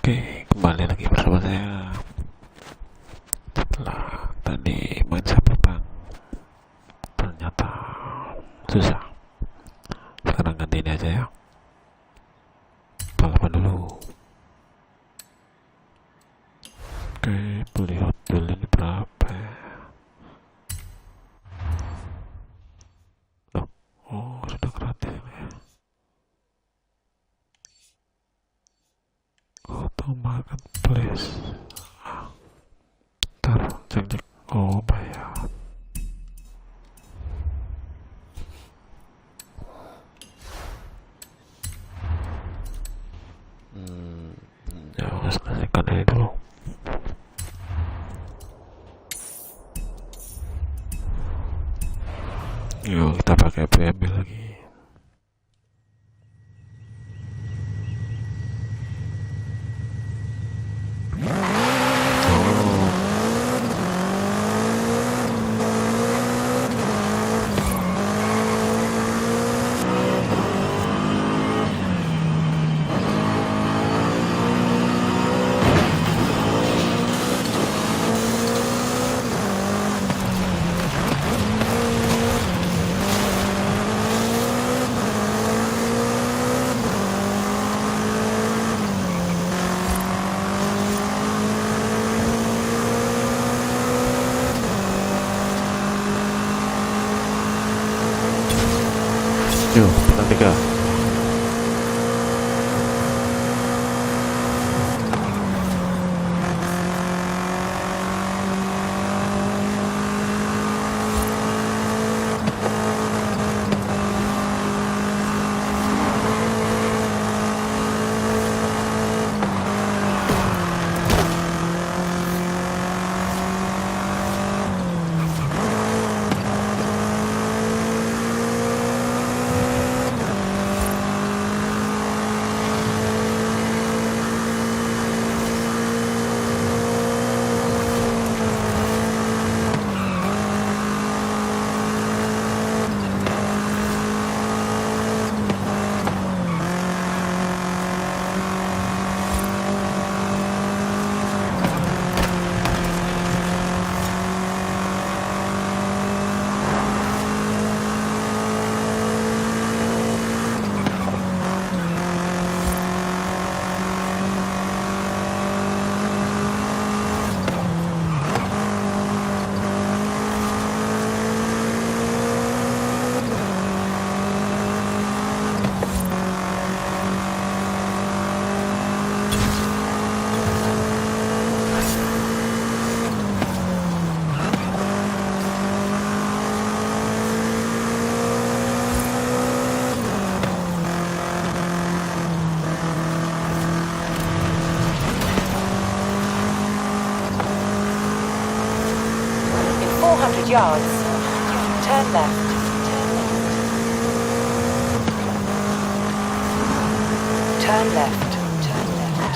Oke, kembali lagi bersama saya. Setelah tadi main sapetan, ternyata susah. Sekarang ganti ini aja ya. Balapan dulu. Oke, beli hot wheel ini berapa ya? Oh, sudah gratis ya. Auto marketplace. Ntar cek. Oh, bayar. Ya, harus kasihkan ini dulu. Yuk kita pakai PMB lagi. Yuk, pelan 3. Yards. Turn left. Turn left. Turn left.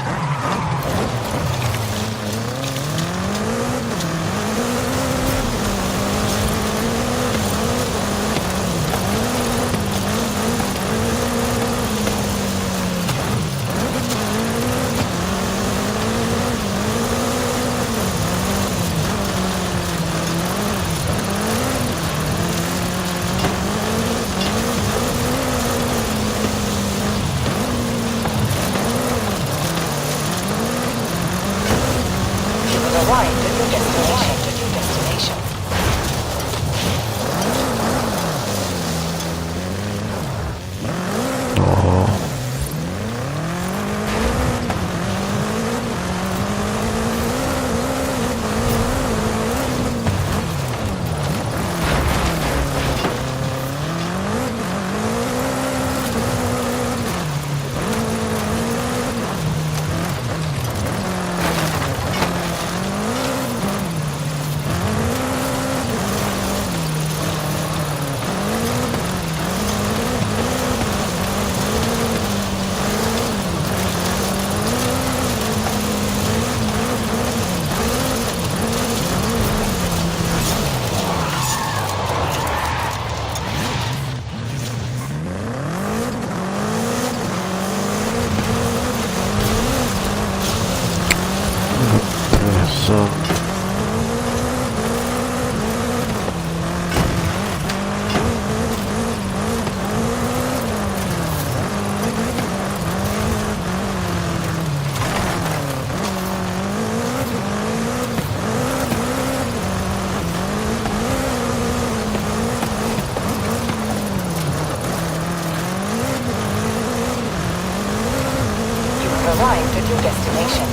destination.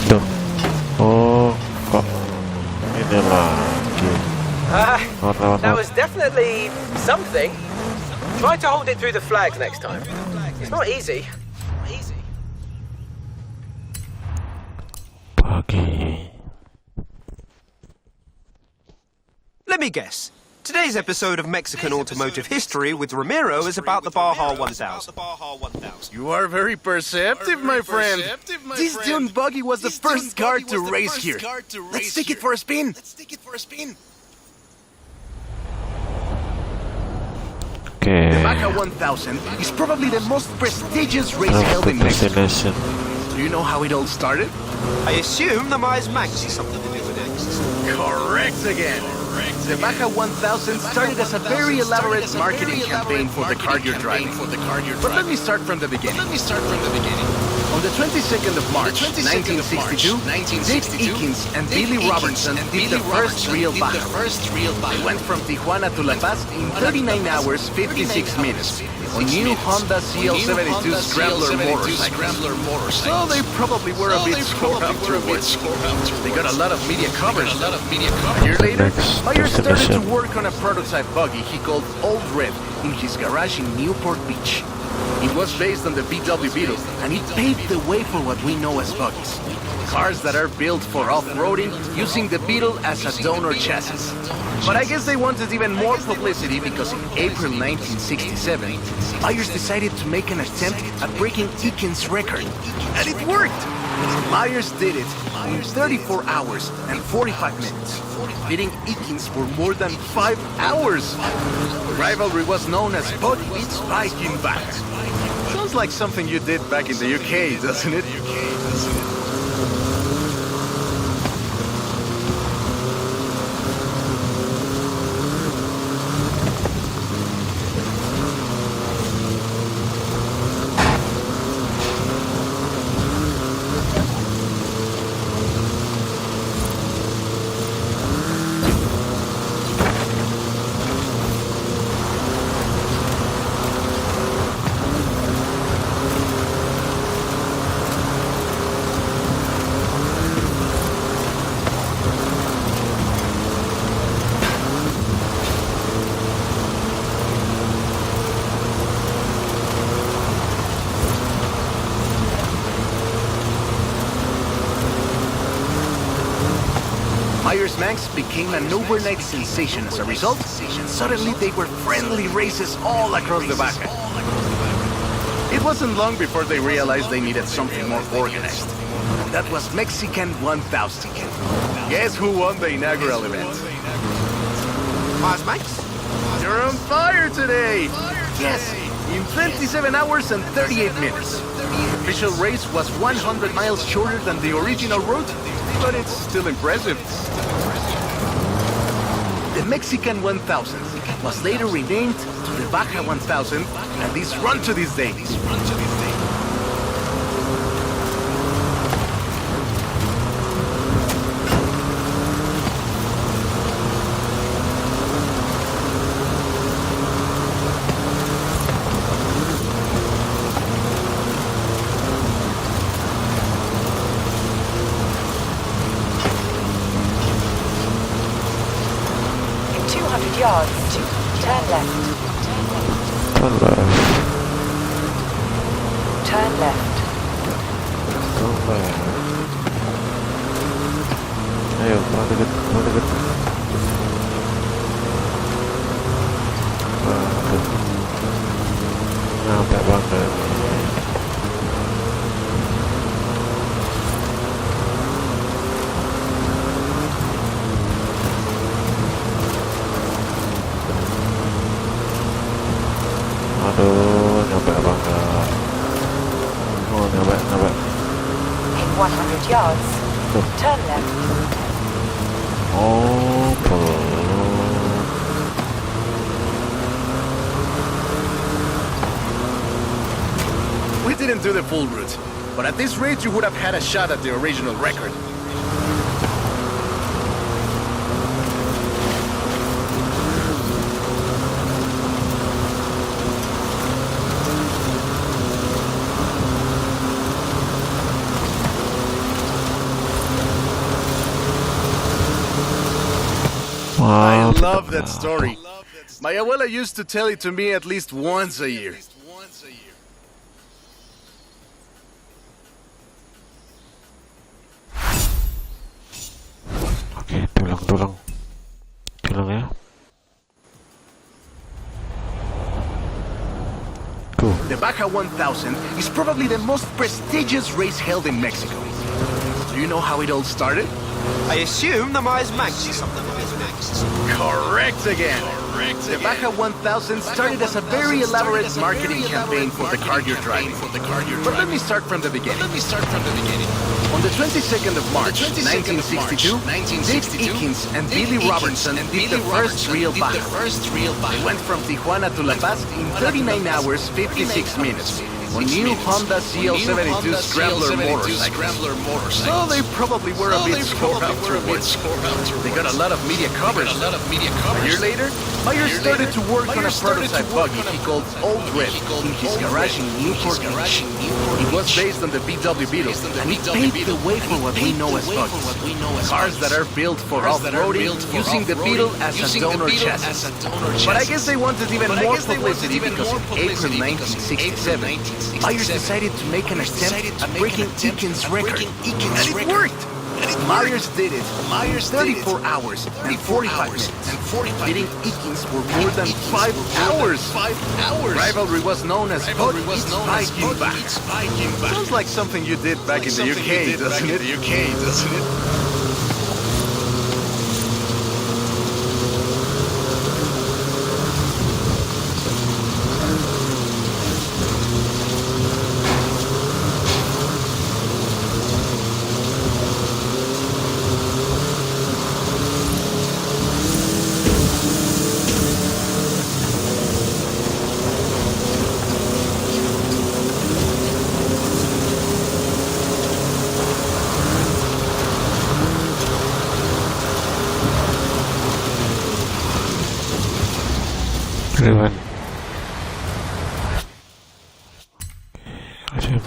Tuh. Oh, kok ini lagi. That was definitely something. Try to hold it through the flags next time. It's not easy. Pagi. Let me guess. Today's episode of Mexican Automotive History with Ramiro is about the Baja 1000. You are very perceptive, my friend. This dune buggy was the first car to race here. Let's take it for a spin. Okay. The Baja 1000 is probably the most prestigious race held in Mexico. Destination. Do you know how it all started? I assume the Myers Max has something to do with it. Correct again. The Baja 1000 started as a very elaborate marketing campaign for the car you're driving. But let me start from the beginning. On the 22nd of March, 1962, Dave Eakins and Billy Robertson did the first real Baja. They went from Tijuana to La Paz in 39 hours, 56 minutes on new Honda CL72 Scrambler motorcycles. So they probably were a bit sore afterwards. They got a lot of media coverage. A year later, Myers started to work on a prototype buggy he called Old Red in his garage in Newport Beach. It was based on the VW Beetle, and it paved the way for what we know as buggies. Cars that are built for off-roading using the Beetle as a donor chassis. But I guess they wanted even more publicity because in April 1967, Myers decided to make an attempt at breaking Eakins' record. And it worked! Myers did it in 34 hours and 45 minutes, beating Eakins for more than 5 hours. The rivalry was known as Buggy Beats Bike in Baja. Sounds like something you did back in the UK, doesn't it? Myers Max became an overnight sensation as a result, and suddenly they were friendly races all across the Baja. It wasn't long before they realized they needed something more organized. And that was Mexican 1000. Guess who won the inaugural event? Myers Max? You're on fire today! Yes, in 27 hours and 38 minutes. The official race was 100 miles shorter than the original route, but it's still impressive. The Mexican 1000 was later renamed to the Baja 1000 and is run to this day. yards. Turn left. turn left, Turn left. turn left. Ayo, kurang deket, kurang deket. Waduh, nyampe banget. Aduh, nyampe banget. Oh, nyampe. In 100 yards. Tuh. Turn left. Oh, belum. We didn't do the full route, but at this rate you would have had a shot at the original record. I Wow, love that story. My abuela used to tell it to me at least once a year. Oke, tulang ya. Tuh, The Baja 1000 is probably the most prestigious race held in Mexico. Do you know how it all started? I assume the Myers Manx is something. Correct again. The Baja 1000 started as a very elaborate marketing campaign for the car you're driving. But let me start from the beginning. On the 22nd of March, 1962, Dave Eakins and Billy Robertson did the first real Baja. They went from Tijuana to La Paz in 39 hours, 56 minutes. On new Honda CL72 Scrambler motorcycles. So they probably were a bit sore afterwards. They got a lot of media coverage. A year later, Myers started to work on a prototype buggy he called Old Red in his garage in Newport Beach. It was based on the VW Beetle, and it paved the way for what we know as buggies. Cars that are built for off-roading, using the Beetle as a donor chassis. But I guess they wanted even more publicity because in April 1967, Myers decided to make an attempt at breaking Eakins' record. And it worked! Myers did it. 34 hours and 45 minutes. Beating Eakins for more than 5 hours. Rivalry was known as Put It's Viking Back. Sounds like something you did back in the UK, doesn't it? keren. Kasih.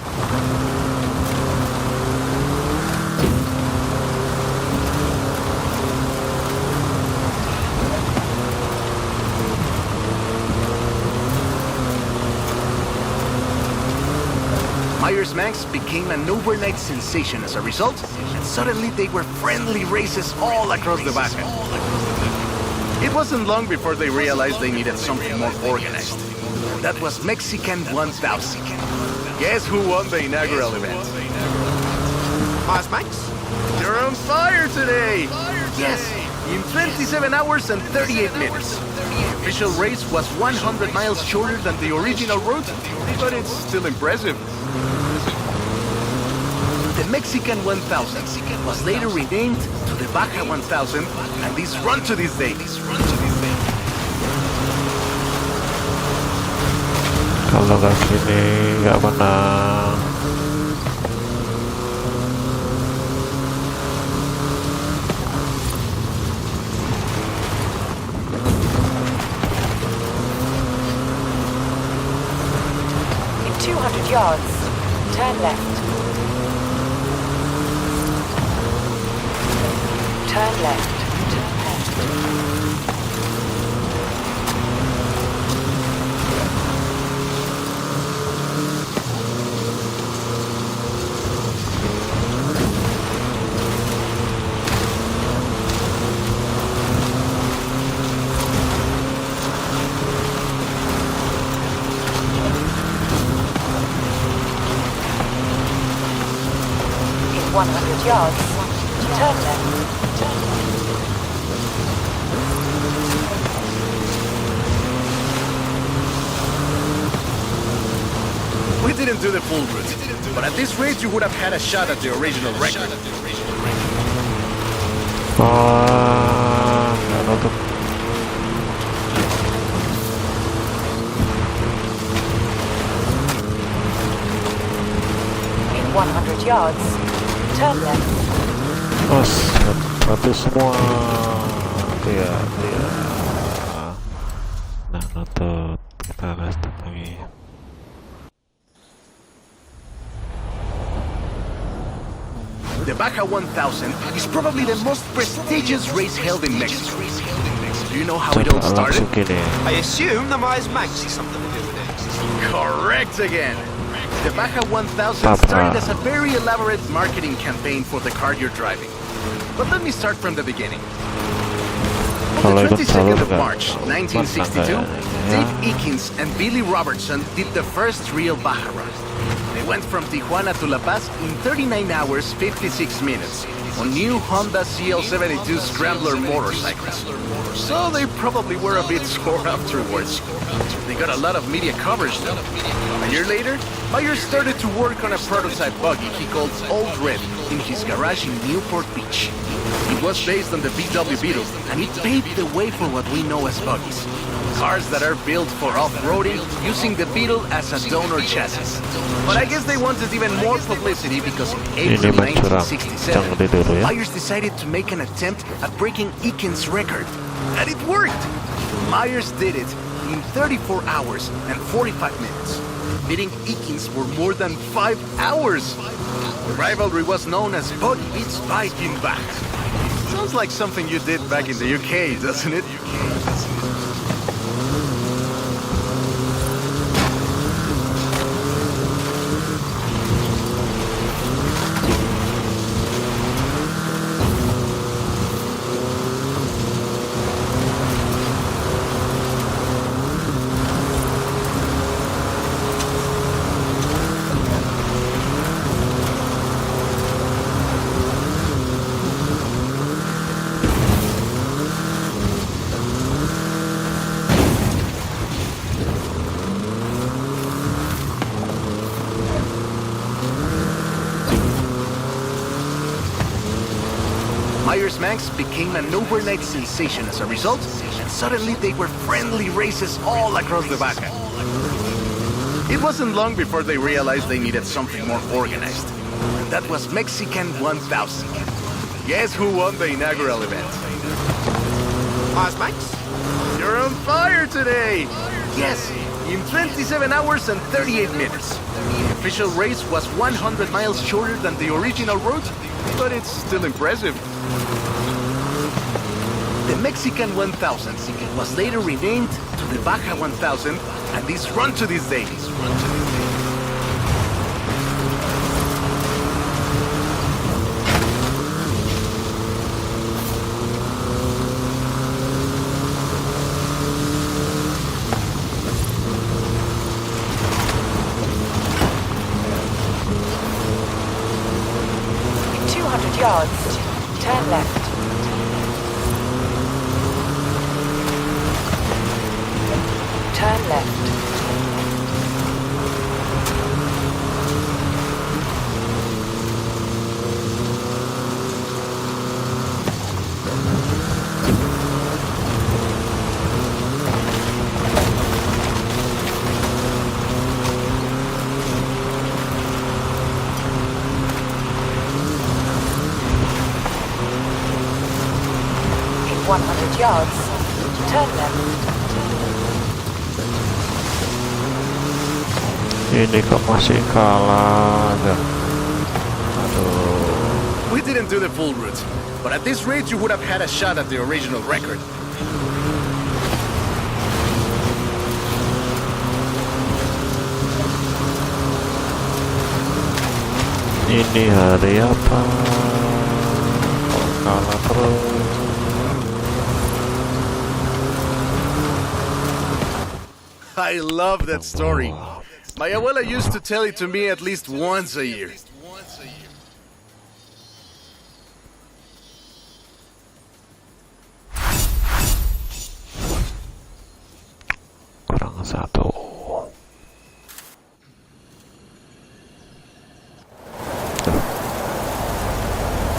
Myers Manx became an overnight sensation as a result, and suddenly they were friendly races all across the Baja. It wasn't long before they realized they needed something more organized. That was Mexican 1000. Guess who won the inaugural event? Myers Manx? You're on fire today! Yes, in 27 hours and 38 minutes. The official race was 100 miles shorter than the original route, but it's still impressive. The Mexican 1000 was later renamed to the Baja 1000, and is run to this day. Kalau nggak gini nggak menang. In 200 yards, turn left. Turn left. 100 yards, turn left. We didn't do the full route, but at this rate you would have had a shot at the original record. Nggak nutup. In 100 yards, turn left. Mas, satu semua. Iya. Nah, nutup. Kita gas lagi. The Baja 1000 is probably the most prestigious race held in Mexico. Do you know how it all Coba started? langsung gini. I assume the Myers Maxi something to do with it. Correct again. The Baja 1000 Papa. started as a very elaborate marketing campaign for the car you're driving. But let me start from the beginning. On Kalau the ikut 22nd jalur of nggak? March, 1962, Ya. Dave Eakins and Billy Robertson did the first real Baja run. They went from Tijuana to La Paz in 39 hours, 56 minutes on new Honda CL72 Scrambler motorcycles. So they probably were a bit sore afterwards. They got a lot of media coverage though. A year later, Myers started to work on a prototype buggy he called Old Red in his garage in Newport Beach. It was based on the VW Beetle, and it paved the way for what we know as buggies. Cars that are built for off-roading using the Beetle as a donor chassis. But I guess they wanted even more publicity because in April Ini mencurang. 1967, Jangan dulu ya. Myers decided to make an attempt at breaking Eakins' record. And it worked! Myers did it in 34 hours and 45 minutes, beating Eakins for more than 5 hours. The rivalry was known as Buggy Beats Viking Back. Sounds like something you did back in the UK, doesn't it? Myers Manx became an overnight sensation as a result, and suddenly they were friendly races all across the Baja. It wasn't long before they realized they needed something more organized. And that was Mexican 1000. Guess who won the inaugural event? Myers Max? You're on fire today! Yes, in 27 hours and 38 minutes. The official race was 100 miles shorter than the original route, but it's still impressive. The Mexican 1000 was later renamed to the Baja 1000, and is run to this day. In 200 yards, turn left. Turn left. In 100 yards, turn left. Ini kok masih kalah. Aduh. We didn't do the full route, but at this rate you would have had a shot at the original record. Ini hari apa? Kok kalah terus? I love that story. My abuela used to tell it to me at least once a year. kurang 1.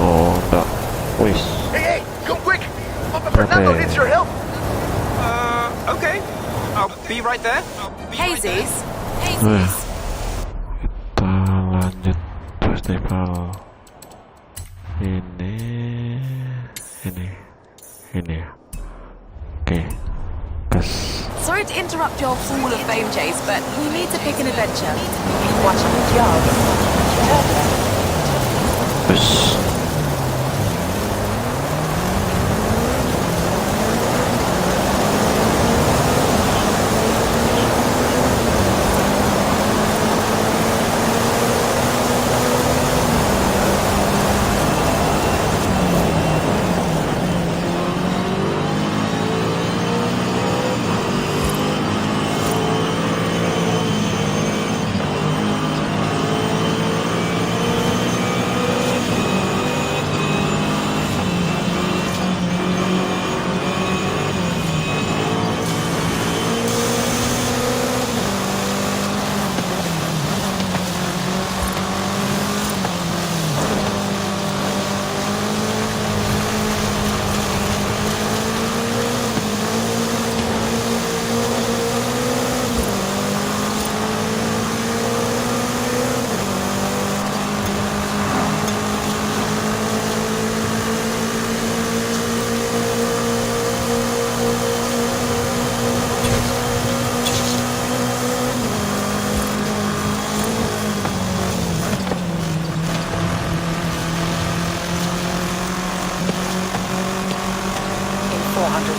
Oh, enggak. Wih, Hey, come quick! Papa Fernando needs your help! Okay. I'll be right there. Hazies. kita lanjut festival ini ya. Oke, gas. Sorry to interrupt your Hall of Fame chase, but we need to pick an adventure. 100 yards. Turn left. Bus.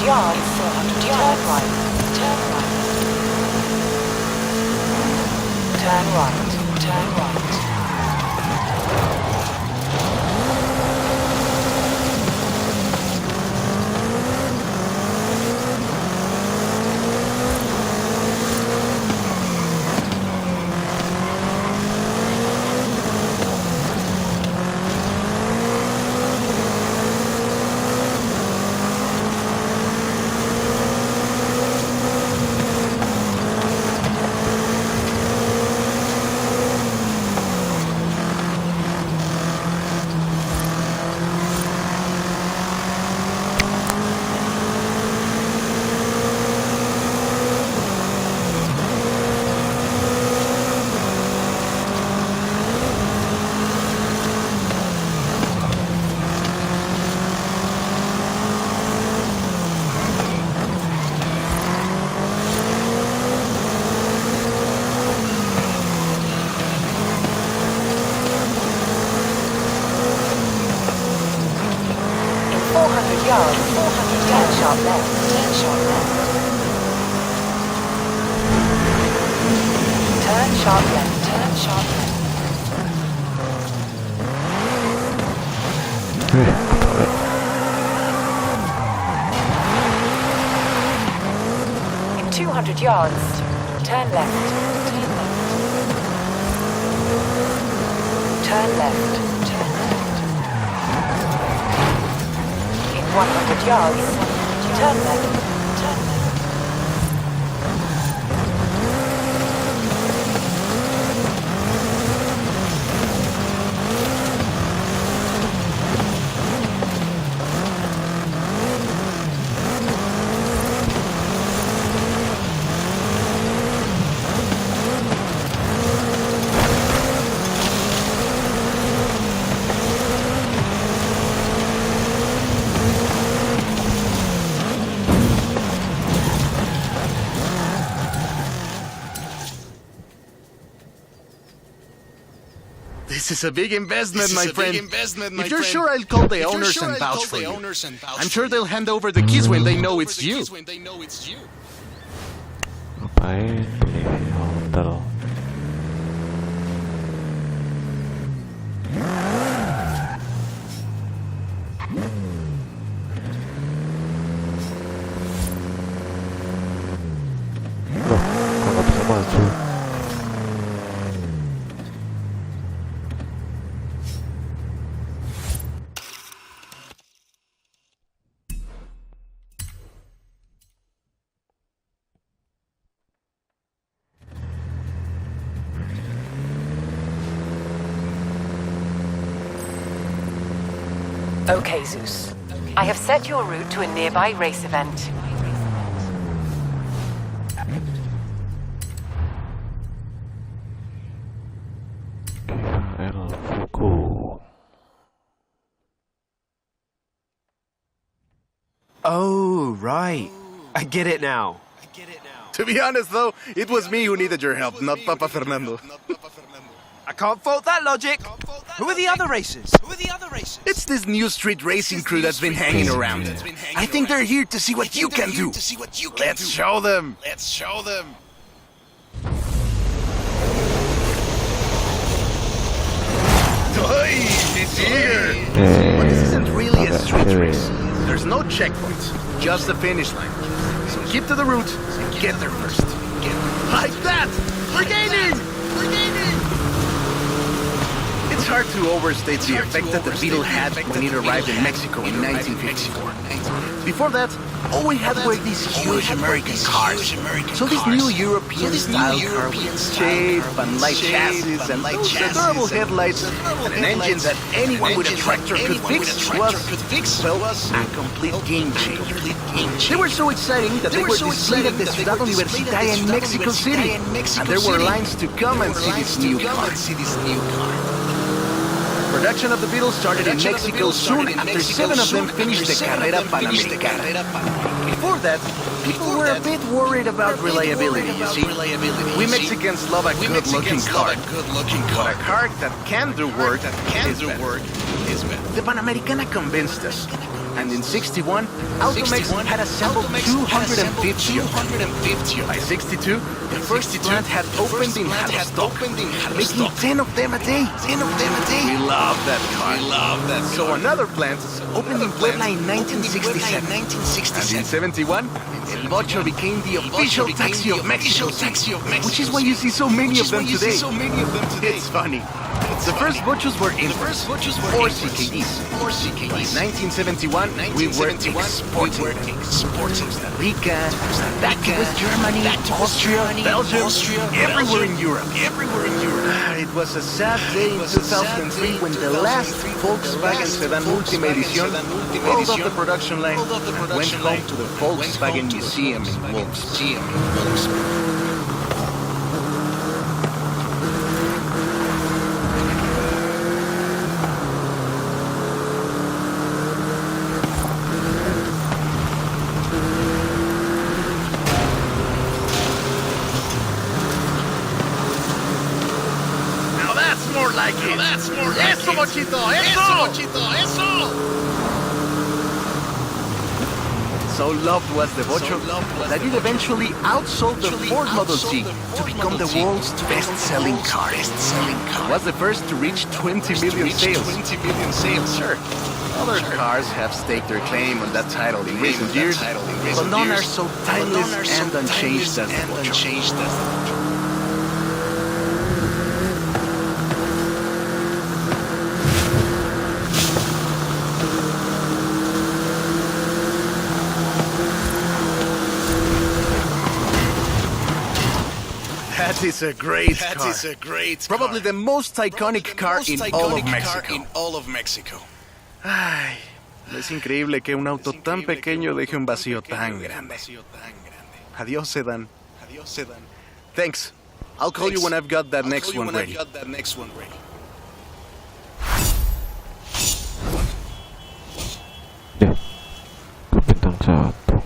Yards. 400 yards. Turn right. Turn right. Turn right. Turn sharp left. Turn sharp left. Turn sharp left. Turn sharp left. In 200 yards, turn left. Turn left. Turn left. Turn left. In 100 yards, turn left. Turn left. This is a big investment, my friend. If you're sure, I'll call the owners and vouch for you. I'm sure they'll hand over the keys when they know it's you. Ngapain pilih hotel? Loh, kok nggak bisa maju? Okay, Zeus. I have set your route to a nearby race event. Oh, right. I get it now. To be honest, though, it was me who needed your help, not Papa Fernando. I can't fault that logic. Who are the other racers? It's this new street racing crew that's been hanging around. I think they're here to see what you can do. Let's show them. Toy, he's here. But this isn't really a street race. There's no checkpoints, just the finish line. So keep to the route and get there first. Like that! We're gaining! It's hard to overstate the effect that the Beetle had when it arrived in Mexico in 1954. Before that, all we had were these huge American cars. So this new European-style car with shape and light chassis and those adorable headlights and an engine that anyone with a tractor could fix was, well, a complete game changer. They were so exciting that they were displayed at the Ciudad Universitaria in Mexico City, and there were lines to come and see this new car. Production of the Beatles started in Mexico soon after 7 of them finished the Carrera Panamericana. Before that, people were a bit worried about reliability, you see. We Mexicans love a good-looking car. But a car that can do work is better. The Panamericana convinced us. And in '61, Automex had assembled 250 of them. By '62, the first plant had opened in Jalistok, making 10 of them a day. We love that car. So another plant opened in Puebla in 1967. And in '71, El Bocho became the official taxi of Mexico City, which is why you see so many of them today. It's funny. The first Bochos were imports, or CKDs. By 1971, we were exporting Costa Rica, back to West Germany, Austria, Belgium, everywhere in Europe. It was a sad day in 2003 when the last Volkswagen sedan Última Edición rolled off the production line and went home to the Volkswagen Museum in Wolfsburg. ¡Eso, Bochito! ¡Eso! So loved was the Bocho that it eventually outsold the Ford Model T to become the world's best-selling car. It was the first to reach 20 million sales. Sure, other cars have staked their claim on that title in recent years, but none are so timeless and unchanged as the Bocho. That is a great car. Probably the most iconic car in all of Mexico. Ay, es increíble que un auto tan pequeño deje un vacío tan grande. Adiós, sedan. Thanks. I'll call you when I've got that next one ready. Ya, bintang 1.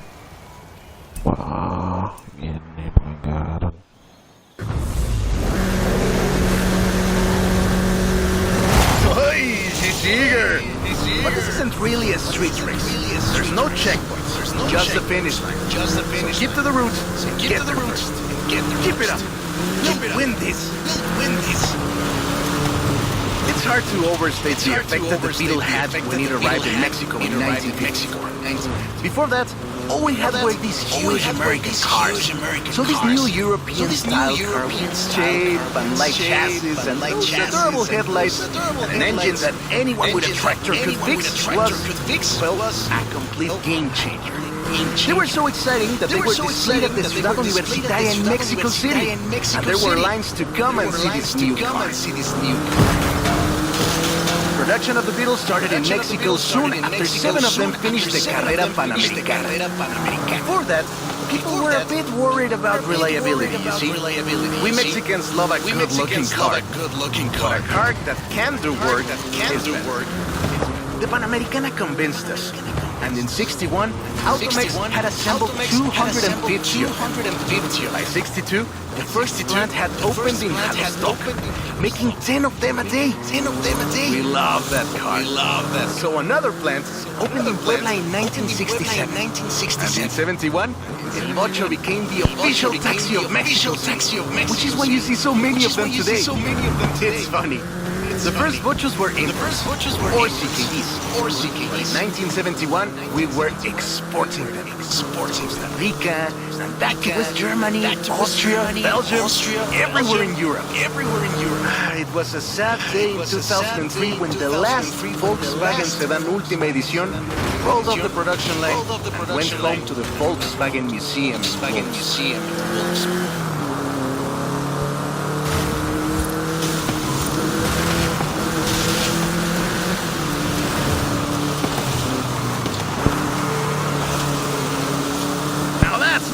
Wah, ini pelanggaran. He's eager. But this isn't really a street race. There's no checkpoints, just the finish line. So keep to the route and get there first. Keep it up. You'll win this. It's hard to overstate the effect that the Beetle had when it arrived in Mexico in 1954. Before that, all we had were these huge American cars. So this new European-style car with shape and light chassis and those adorable headlights and an engine that anyone with a tractor could fix was, well, a complete game changer. They were so exciting that they were displayed at the Ciudad Universitaria in Mexico City, and there were lines to come and see this new car. Production of the Beatles started in Mexico soon after 7 of them finished the Carrera Panamericana. Before that, people were a bit worried about reliability, you see. We Mexicans love a good-looking car. But a car that can do work is better. The Panamericana convinced us. And in '61, Automex had assembled 250 of them. By '62, the first plant had opened in Jalisco, making 10 of them a day. We love that car. So another plant opened in Puebla in 1967. And in '71, El Ocho became the official taxi of Mexico, which is why you see so many of them today. It's funny. The first Bochos were imports, or CKDs. In 1971, we were exporting them. Costa Rica, and back to West Germany, Austria, Belgium, everywhere in Europe. It was a sad day in 2003 when the last Volkswagen Sedan Última Edición rolled off the production line and went home to the Volkswagen Museum in Wolfsburg.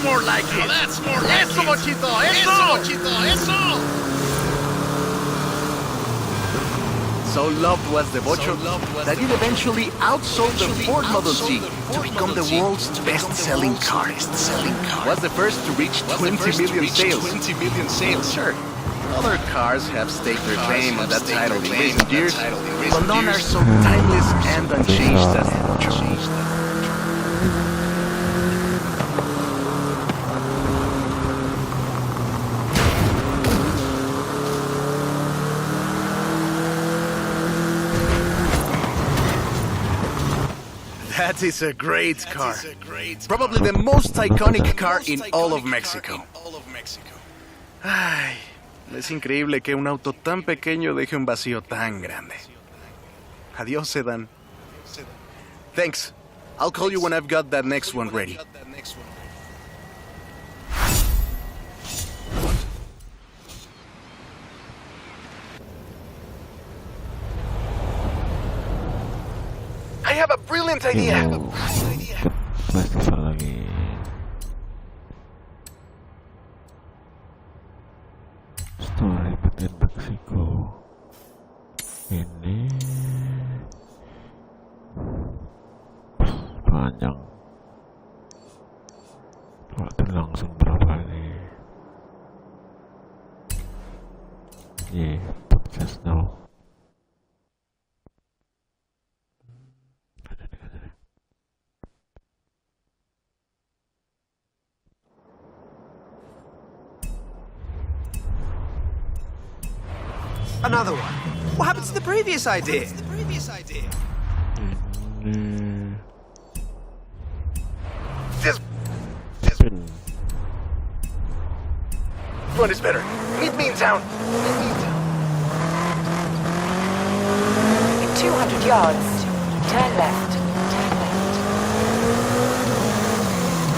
More like it. Eso, Bochito, eso. So loved was the Bocho that it eventually outsold the Ford Model T to become the world's best-selling car. It was the first to reach 20 million sales. Sure, other cars have staked their claim on that title in recent years, but none are so timeless and unchanged as the Bocho. That is a great car. Probably the most iconic car in all of Mexico. Ay, es increíble que un auto tan pequeño deje un vacío tan grande. Adiós, Sedan. Thanks. I'll call you when I've got that next one ready. I have a brilliant idea. Festival lagi. Story within Mexico. Ini panjang. Waktu langsung berapa nih? Podcast now. Another one. What happened to the previous idea? This one is better. Meet me in town. In 200 yards, turn left.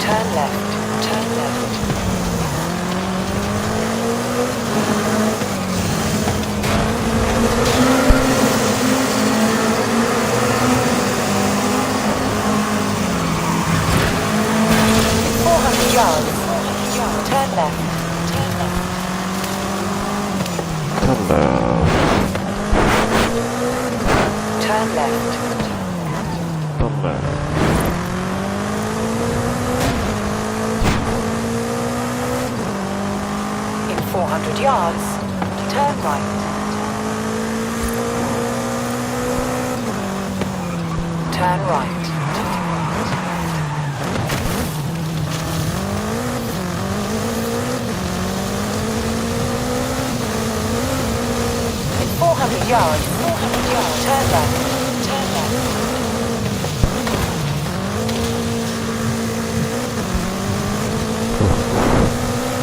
Turn left. Turn left. Yards. Turn left. Turn left. Turn left. In 400 yards, turn right. Turn right. In 400 yards, turn left, turn left.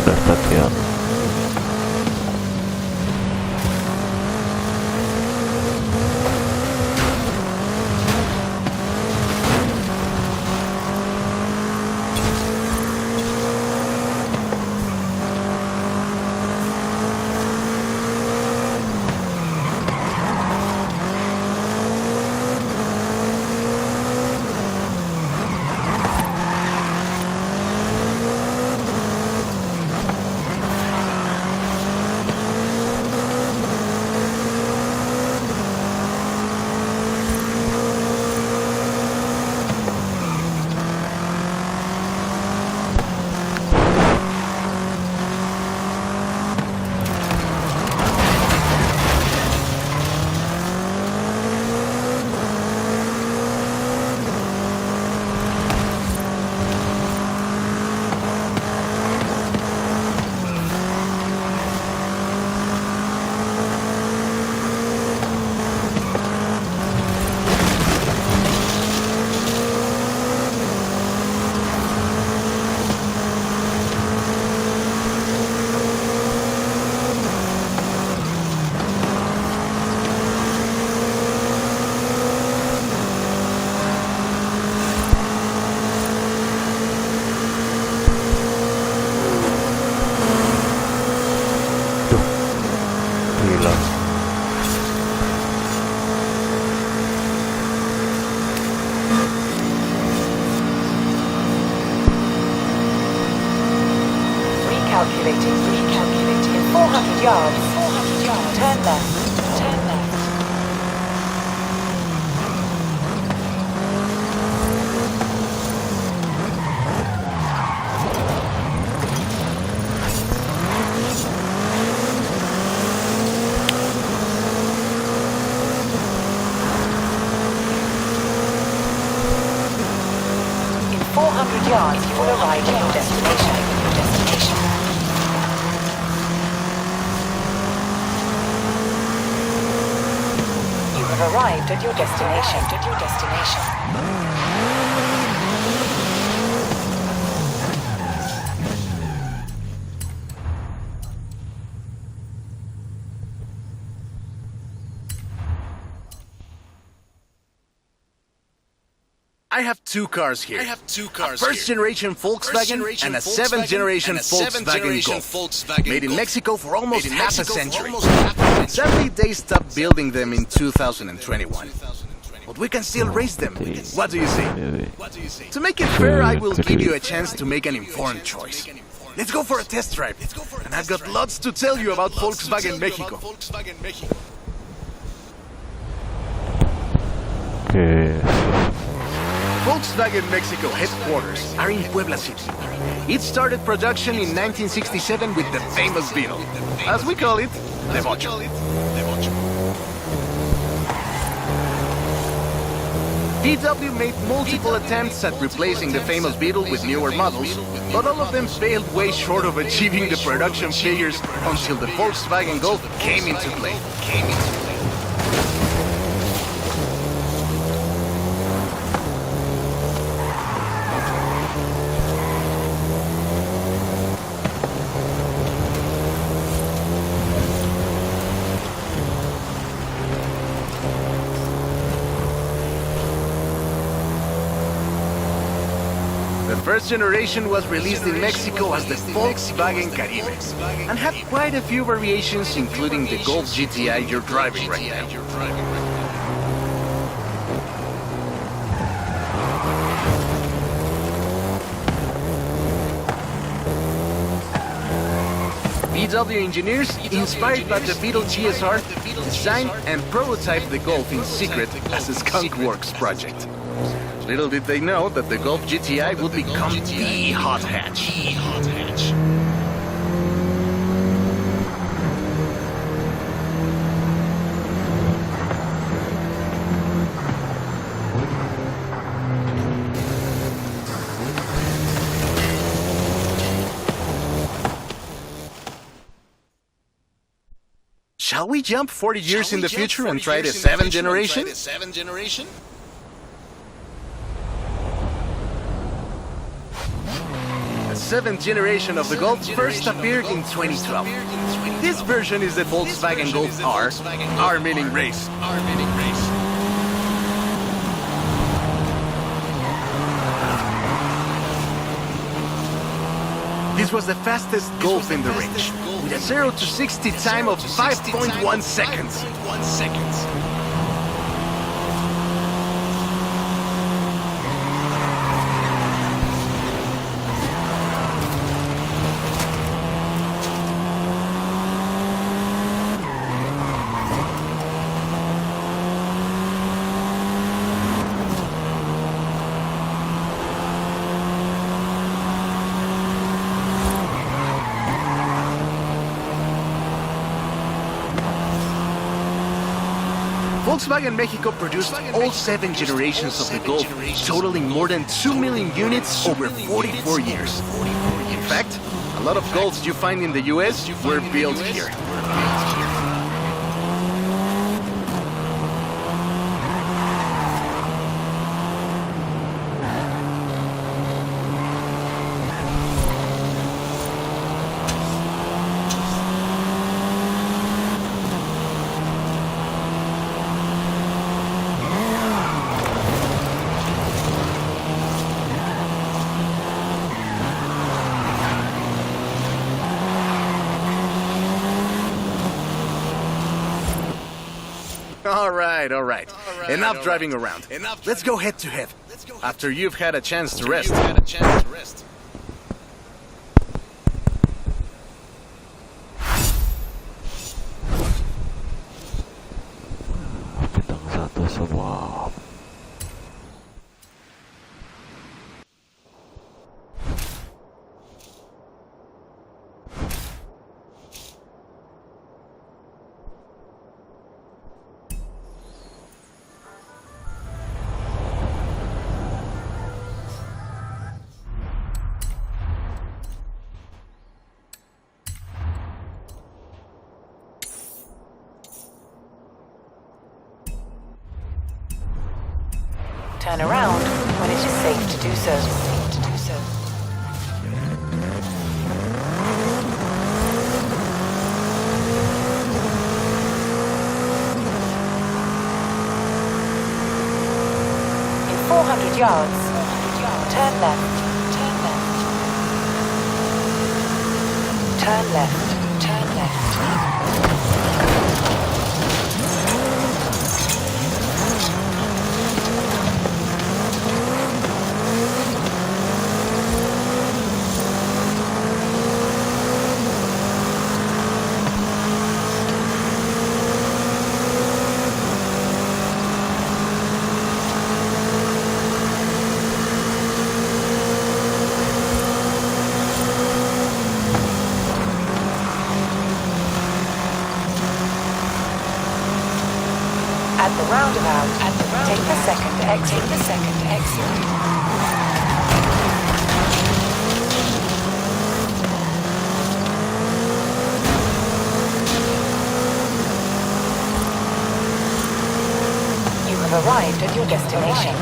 Udah stasiun. Recalculating. In 400 yards. Turn left. In 400 yards, you will arrive at your destination. You have arrived at your destination. I have two cars here. A first-generation Volkswagen and a seventh-generation Volkswagen Golf. Made in Mexico for almost half a century. Sadly, they stopped building them in 2021. But we can still race them. What do you say? To make it fair, I will give you a chance to make an informed choice. Let's go for a test drive. And I've got lots to tell you about Volkswagen Mexico. Volkswagen Mexico headquarters are in Puebla City. It started production in 1967 with the famous Beetle. As we call it, the Bocho. VW made multiple attempts at replacing the famous Beetle with newer models, but all of them failed way short of achieving the production figures until the Volkswagen Golf came into play. The first generation was released in Mexico as the Volkswagen Caribe and had quite a few variations, including the Golf GTI you're driving right now. VW engineers, inspired by the Beetle GSR, designed and prototyped the Golf in secret as a Skunk Works project. Little did they know that the Golf GTI would become the hot hatch. Shall we jump 40 years in the future and try the seventh generation? The seventh generation of the Golf first appeared in 2012. This version is the Volkswagen Golf R, R meaning race. This was the fastest Golf in the range, with a 0 to 60 time of 5.1 seconds. Volkswagen Mexico produced all 7 generations of the Golf, totaling more than 2 million units over 44 years. In fact, a lot of Golfs you find in the US were built here. All right. Enough driving around. Let's go head to head. After you've had a chance to rest. Turn around when it is safe to do so. In 400 yards, turn left. Turn left. Turn left. At the roundabout, take the second exit. You have arrived at your destination.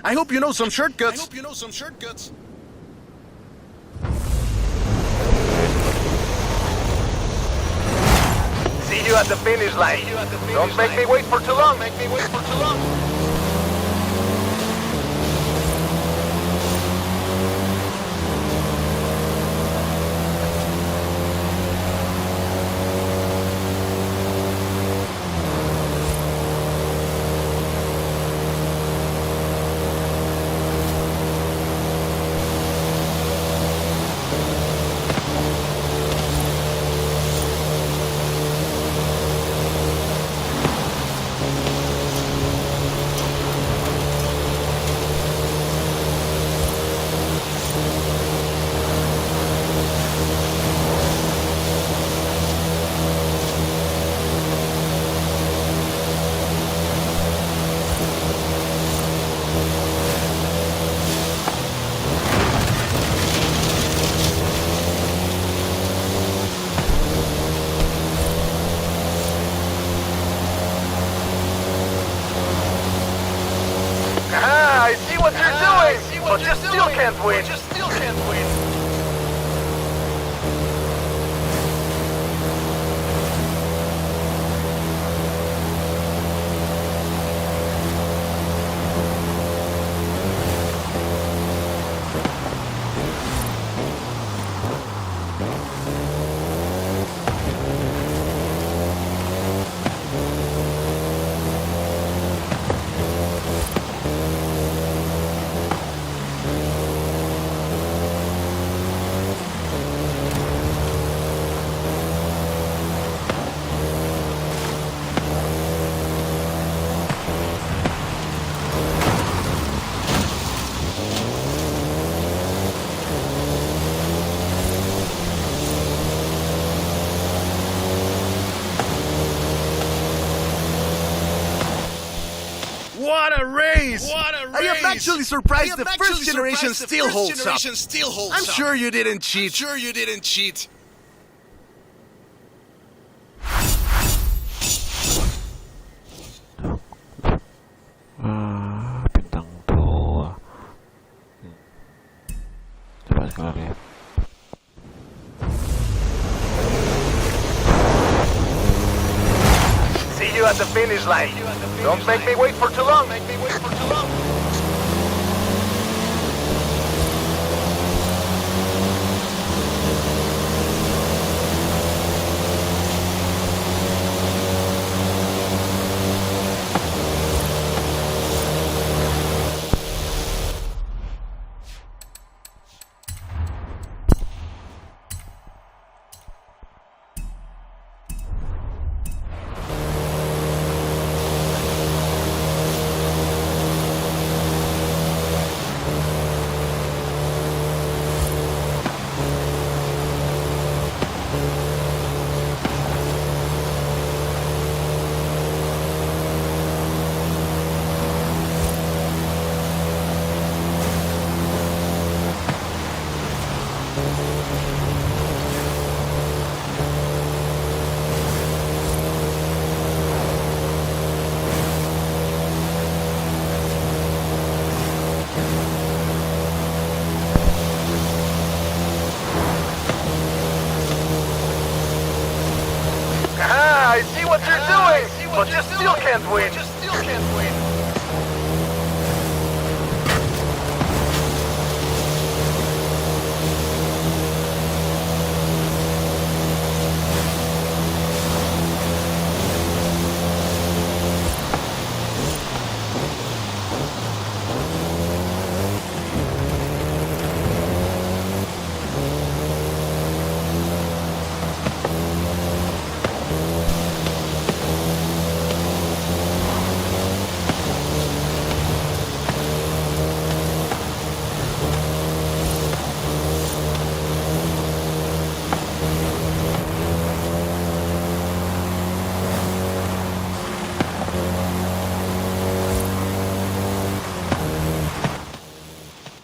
I hope you know some shortcuts. See you at the finish line. Don't make me wait for too long. I see what you're doing, but you still can't win. What a race! I am actually surprised the first generation still holds up. I'm sure you didn't cheat. Bintang 2. Coba sekarang lihat. See you at the finish line. Don't make me wait for too long. but you still can't win.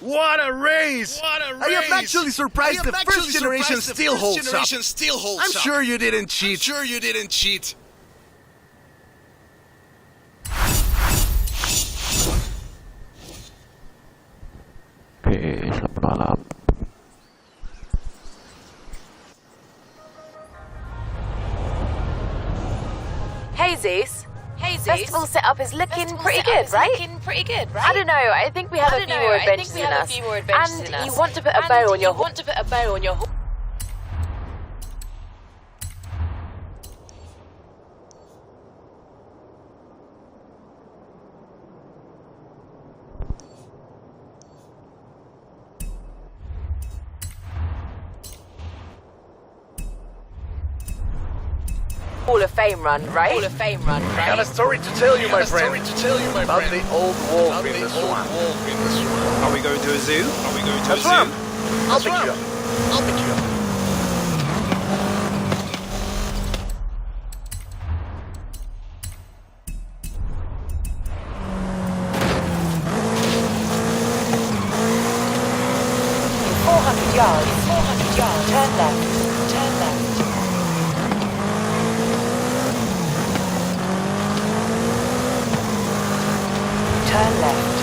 What a race! I am actually surprised the first generation still holds up. I'm sure you didn't cheat. Oke, selamat malam. Hey, Zeus. Festival setup is looking pretty good, right? I don't know. I think we have a few more adventures in us. And you want to put a bow on your horse. Hall of Fame run, right? I got a story to tell you, my friend. About the old wolf in the swamp. Are we going to a zoo? That's right. I'll pick you up. In 400 yards, turn left. Turn left.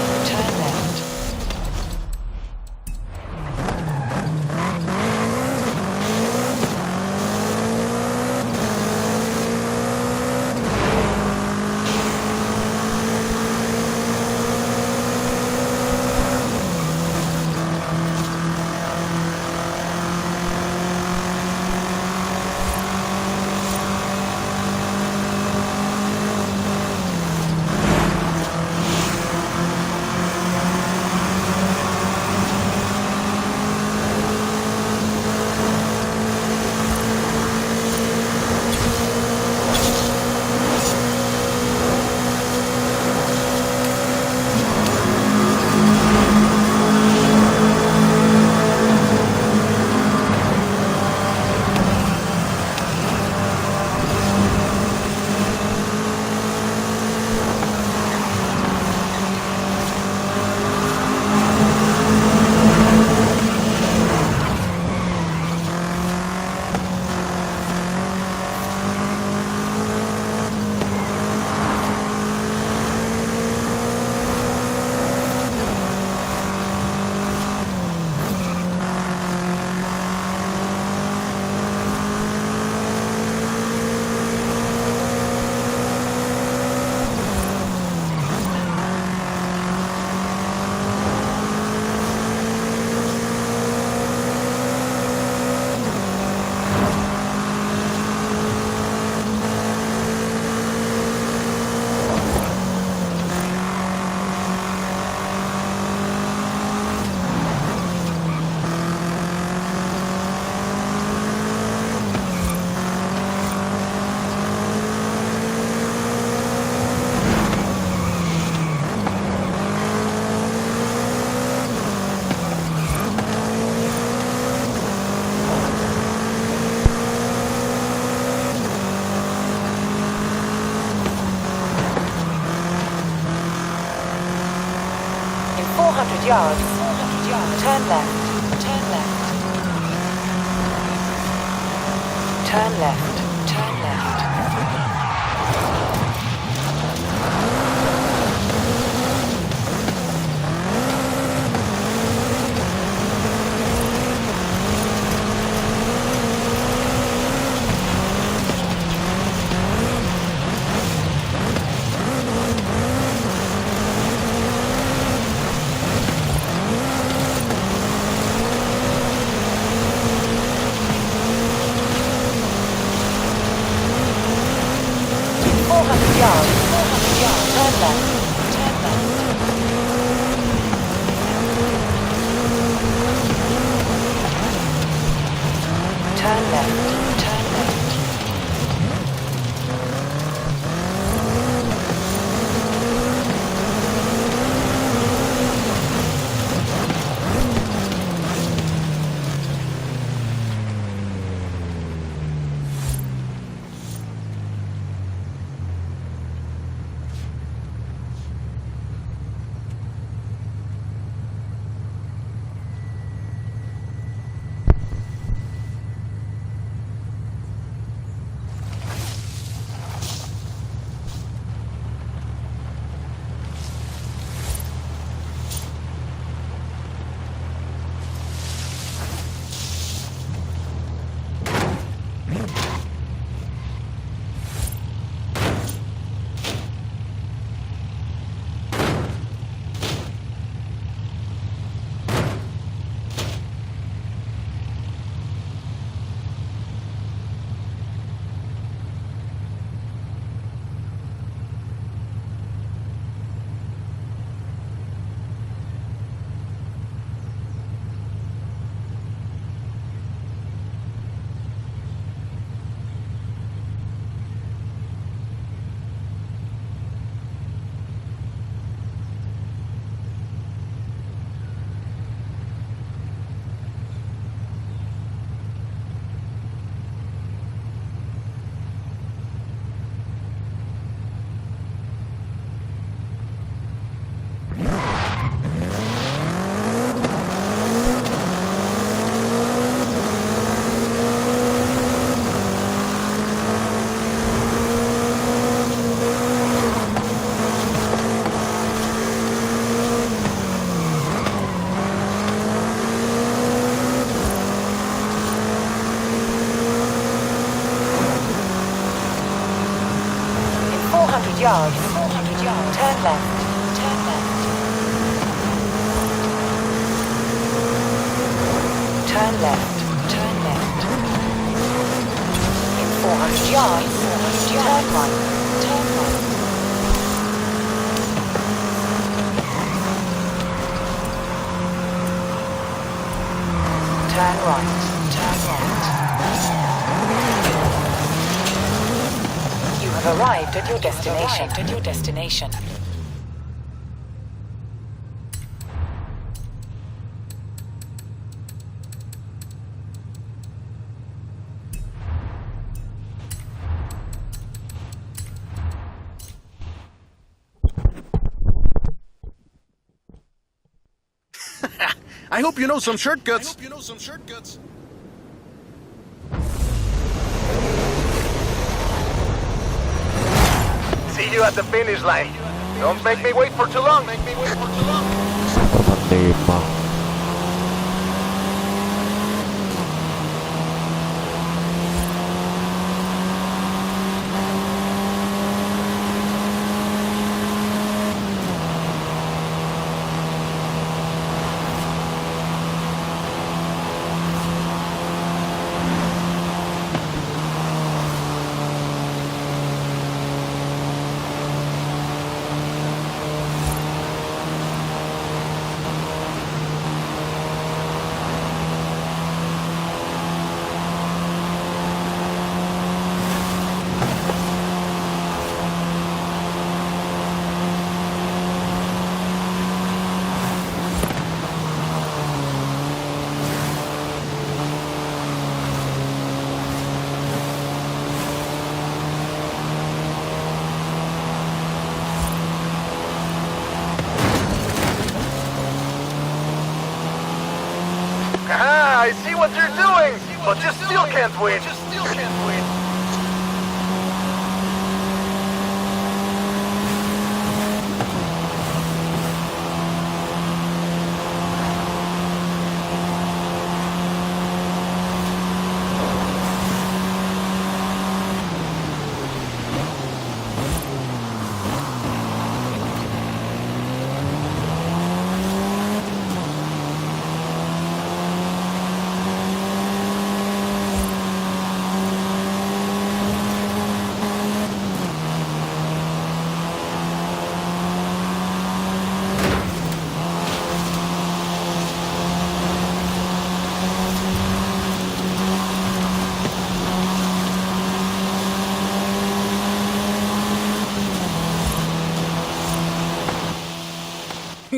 In 400 yards, turn left. Turn left. Turn right. Turn right. Turn right. Turn right. You have arrived at your destination. I hope you know some shortcuts. See you at the finish line. Don't make me wait for too long. Terima. Ah, I see what you're doing, but you still can't win.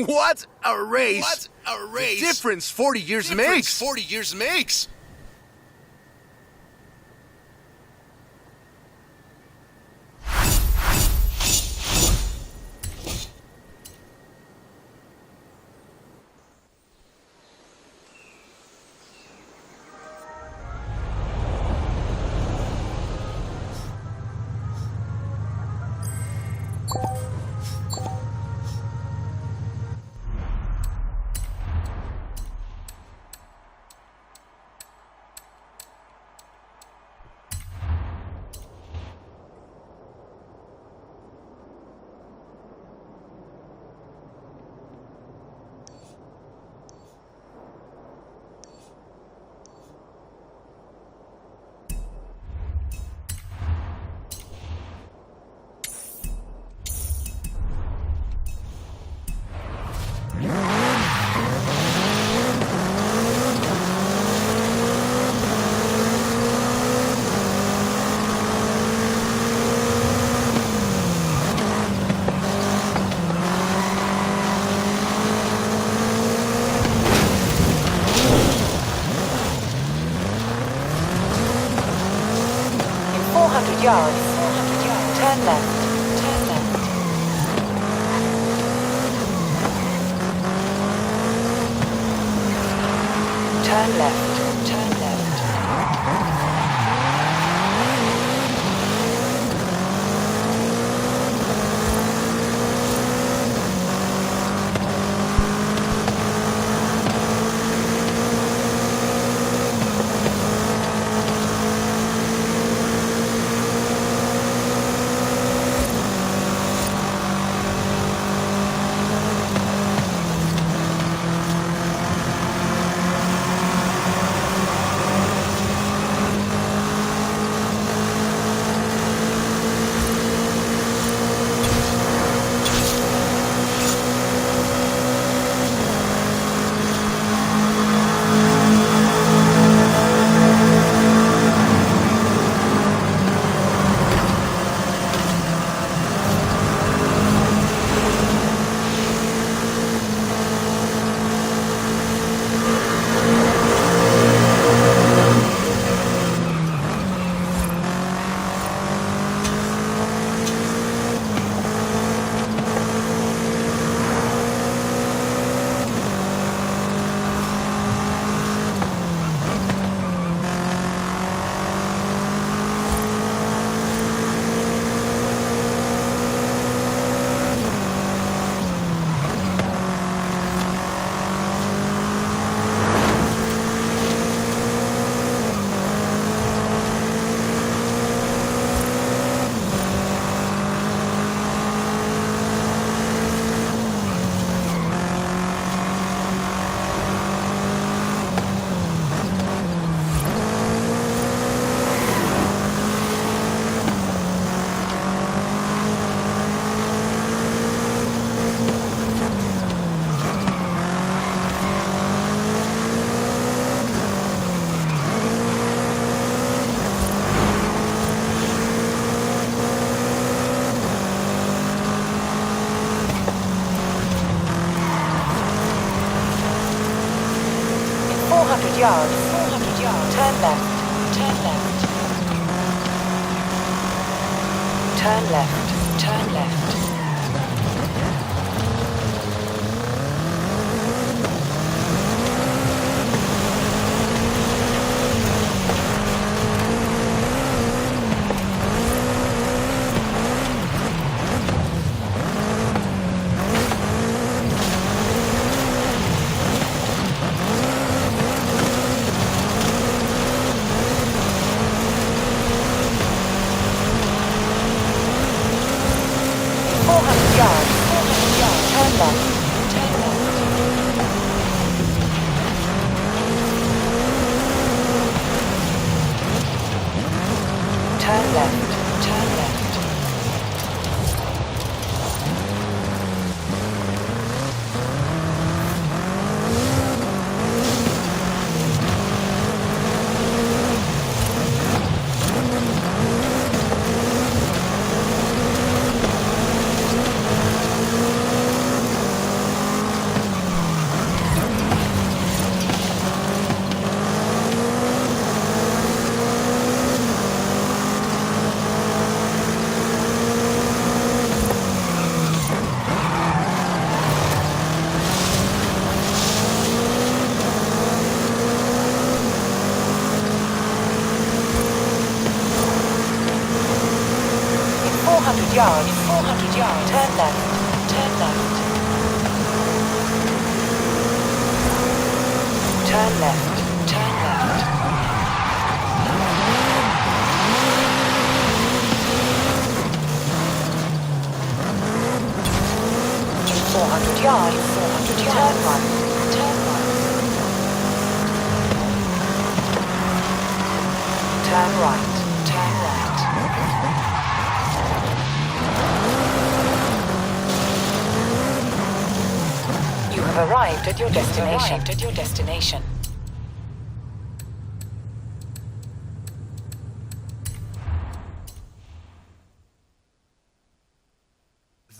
What a race! The difference 40 years makes. yards. Turn left. Turn left. Turn left. Turn left. 400 yards. 400 yards. Turn left. Turn left. Turn left. Turn left. Yards, 400 yards. Turn left. Turn left. Turn left. Turn left. In 400 yards, 400 yards. Turn right. Turn right. Turn right. Turn right. Arrived at your destination.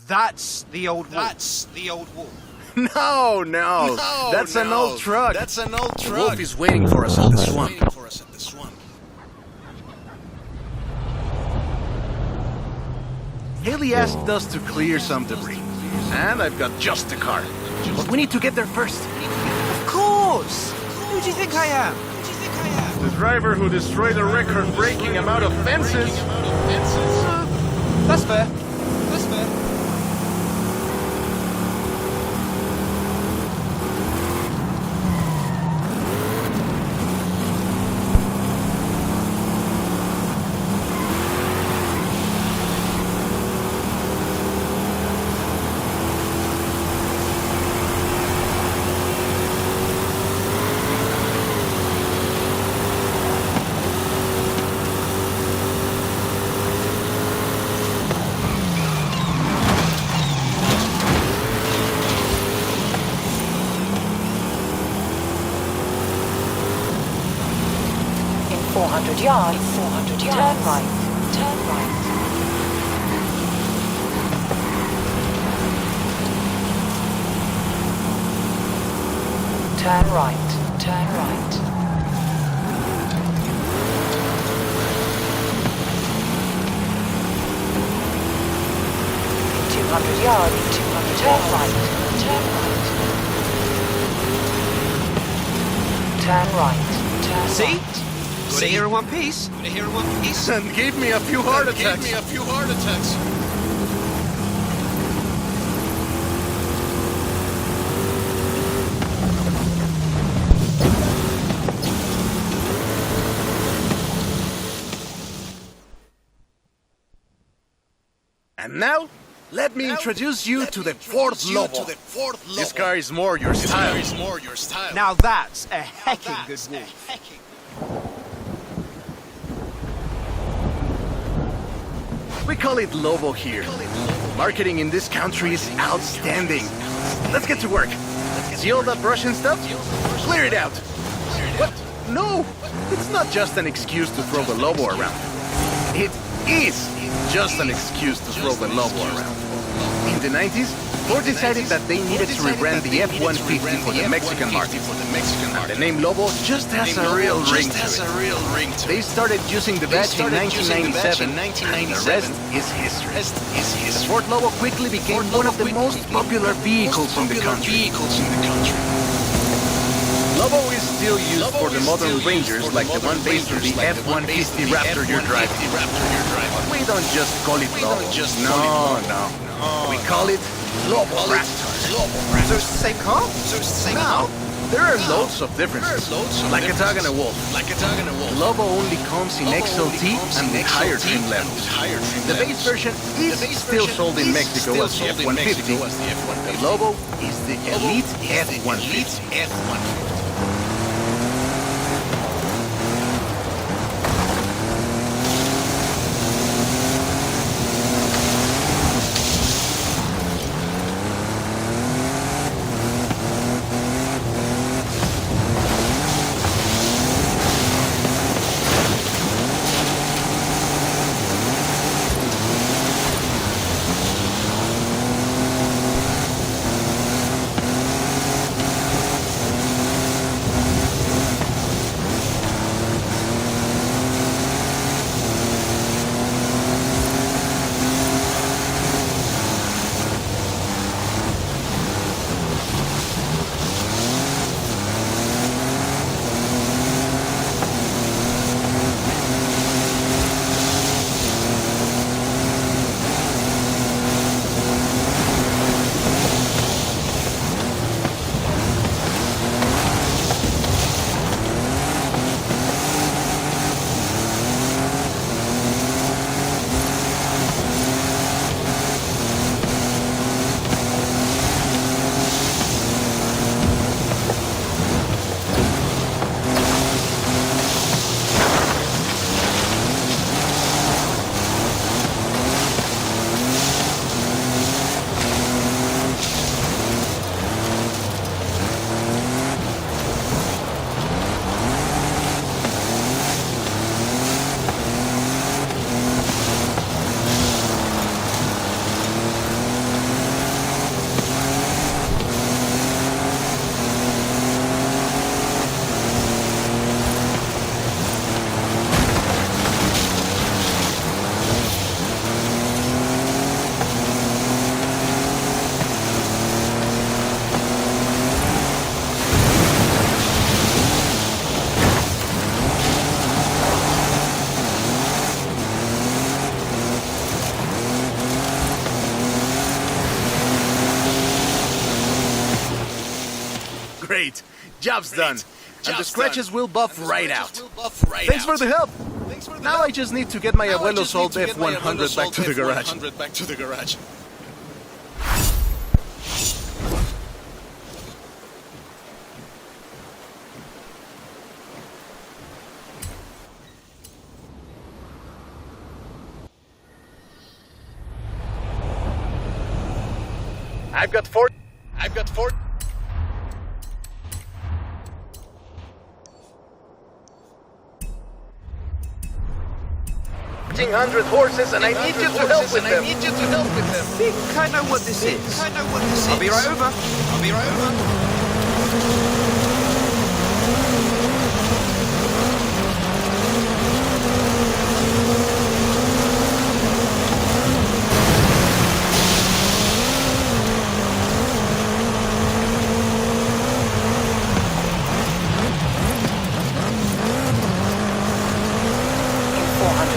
That's the old wolf. No. That's an old truck. The wolf is waiting for us at the swamp. Haley asked us to clear some debris. And I've got just the car. But we need to get there first. Of course! Who do you think I am? The driver who destroyed a record-breaking amount of fences. That's fair. Yards, 400 yards. Turn right. Turn right. Turn right. Turn right. In 200 yards, 200 turn right. Turn right. Turn right. Turn See? right. Got it here in one piece. And gave me a few heart attacks. And now, let me introduce you to the fourth Lobo. This car is more your style. Now that's a heckin' good wolf. We call it Lobo here. Marketing in this country is outstanding. Let's get to work. See all that brush and stuff? Clear it out. What? No! It's not just an excuse to throw the Lobo around. It is just an excuse to throw the Lobo around. In the 90s, Ford decided that they needed to rebrand the F-150 for the Mexican market. And the name Lobo just has a real ring to it. They started using the badge in 1997, and the rest is history. The Ford Lobo quickly became one of the most popular vehicles in the country. Lobo is still used for the modern Rangers like the one based on the F-150 Raptor you're driving. But we don't just call it Lobo. No. We call it Lobo Raptor. So it's the same car? Now, there are loads of differences. Like a dog and a wolf. Lobo only comes in XLT and with higher trim levels. The base version is still sold in Mexico as the F-150. The Lobo is the Elite F-150. Great. Job's done. And the scratches will buff right out. Thanks for the help. Now I just need to get my abuelo's old F-100 back to the garage. I've got four. 1,500 horses, and I need you to help with them. I think I know what this is. I'll be right over.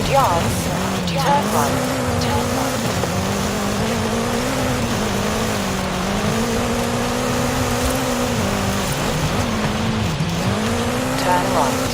Yards, turn right. Turn right.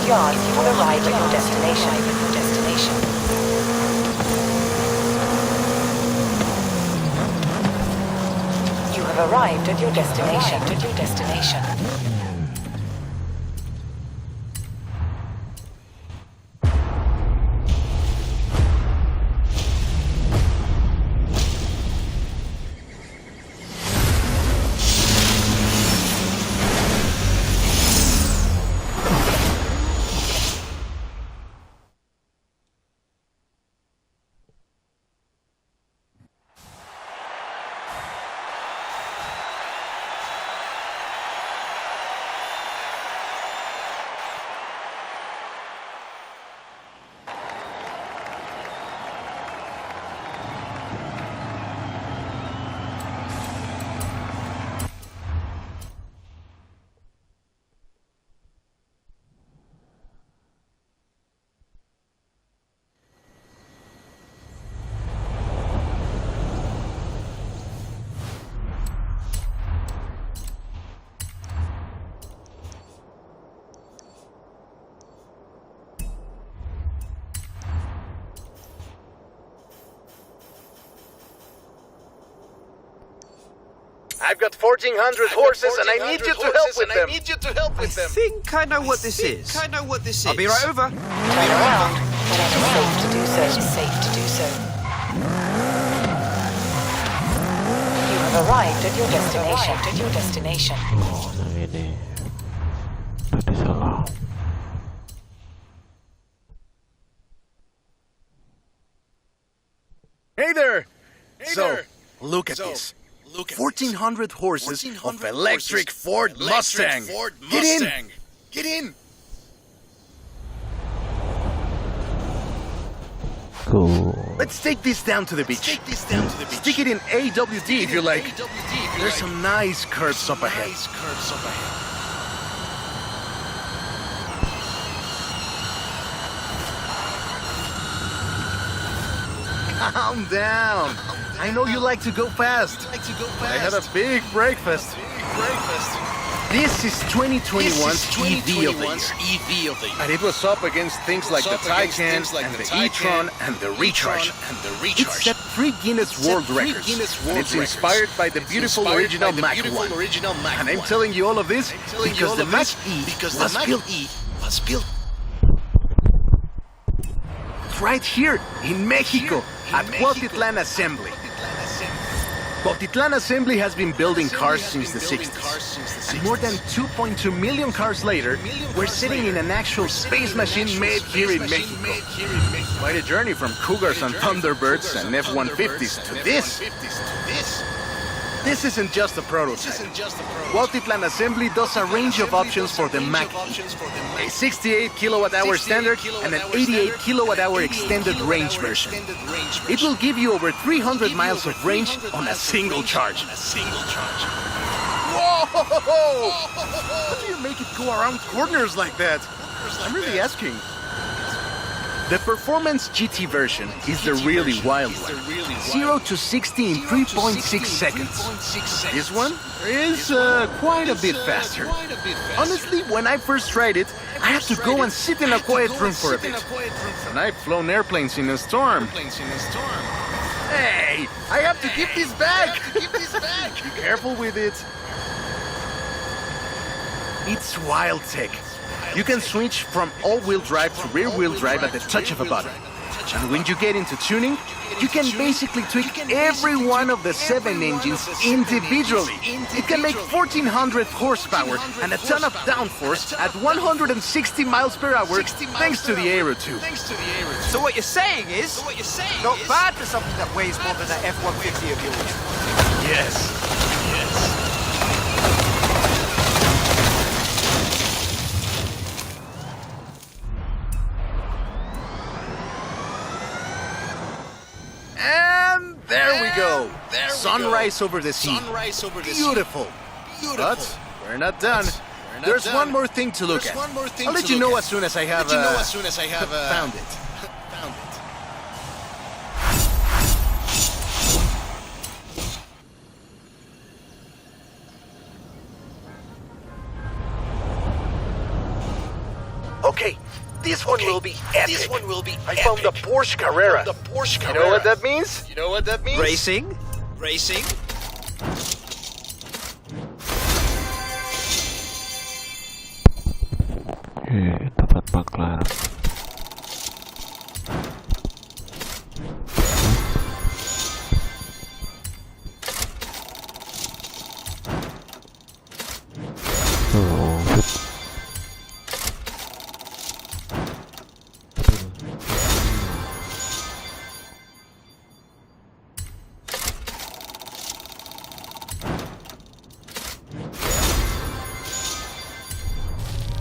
yards, you will arrive at your destination. You have arrived at your destination. I've got 1,400 horses and I need you to help with them. I think I know what this is. I'll be right over. Turn around when it is safe to do so. You have arrived at your destination. Oh, yang ini tadi salah. Hey there! Look at this. 1,400 horses of electric Ford Mustang. Get in! Cool. Let's take this down to the beach. Stick it in AWD if you like. There's some nice curves up ahead. Calm down. I know you like to go fast. I had a big breakfast. This is 2021's EV of the year. And it was up against things like the Taycan and the e-tron and the Recharge. It set 3 Guinness World Records. And it's inspired by the beautiful original Mach 1. And I'm telling you all of this because the Mach E was built right here in Mexico at Cuautitlán Assembly. Cuautitlán Assembly has been building cars since the 60s. And more than 2.2 million cars later, we're sitting in an actual space machine made here in Mexico. Quite a journey from Cougars and Thunderbirds and F-150s to this. This isn't just a prototype. Cuautitlán Assembly does a range of options for the Mach E. A 68 kilowatt-hour standard and an 88 kilowatt-hour extended range version. It will give you over 300 miles of range on a single charge. Whoa! How do you make it go around corners like that? I'm really asking. The Performance GT version is the really wild one. 0 to 60 in 3.6 seconds. This one is quite a bit faster. Honestly, when I first tried it, I had to go and sit in a quiet room for a bit. And I've flown airplanes in a storm. Hey, I have to give this back! Be careful with it. It's wild tech. You can switch from all-wheel drive to rear-wheel drive at the touch of a button. And when you get into tuning, you can basically tweak every one of the 7 engines individually. It can make 1,400 horsepower and a ton of downforce at 160 miles per hour thanks to the Aero 2. So what you're saying is, not bad for something that weighs more than that F-150 of yours. Yes. And there we go. Sunrise over the sea. Beautiful. But we're not done. There's one more thing to look at. I'll let you know as soon as I have found it. Okay, this one will be epic. I found the Porsche Carrera. You know what that means? Racing? Dapat maklar.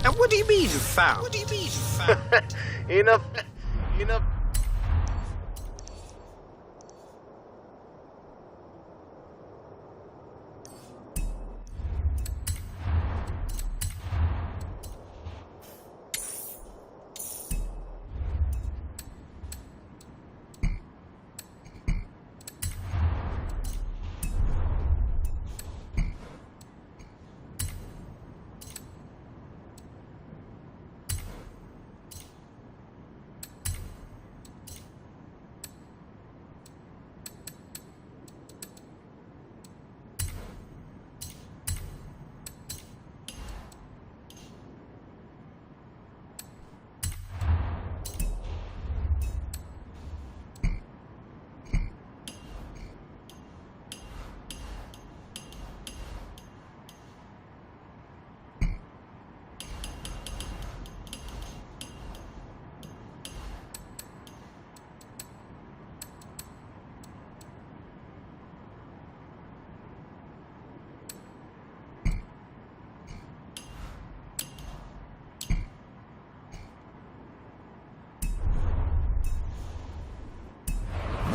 And what do you mean, found? Enough.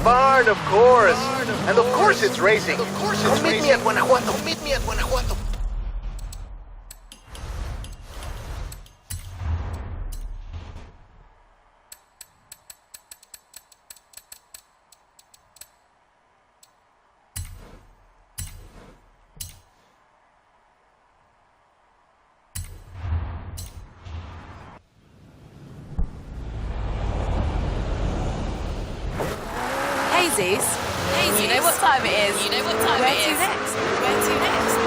Bard, of course. And of course it's racing. Come meet me at Guanajuato. Hey, Zeus. You know what time it is. Where to next?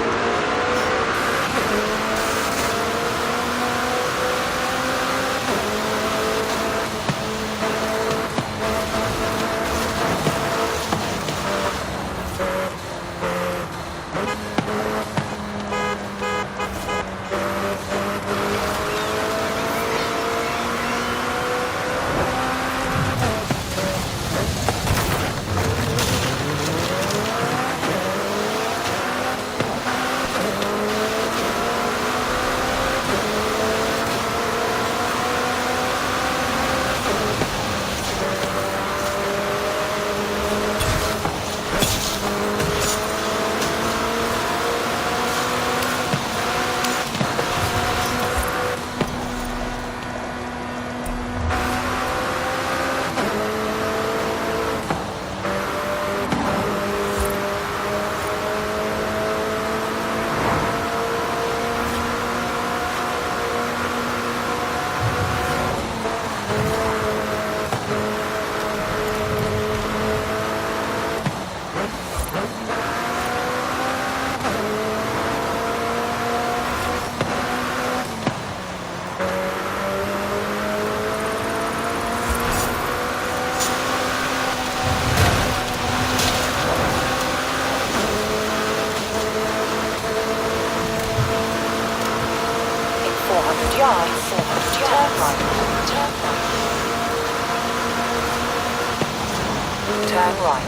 Turn right.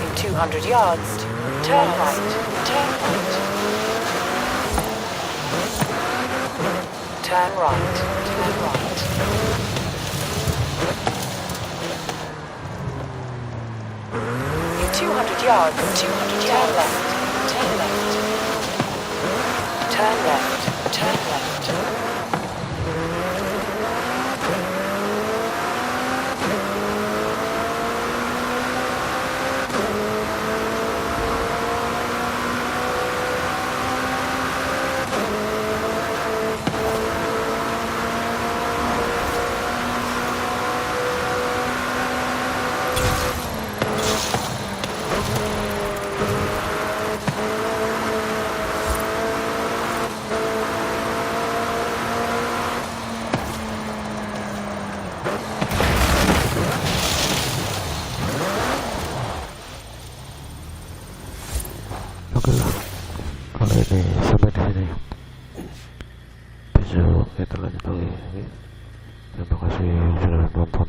In 200 yards, turn right. Turn right. In 200 yards, turn left. Turn left. Oke, sampai di sini. Besok kita lanjut lagi. Terima kasih sudah nonton.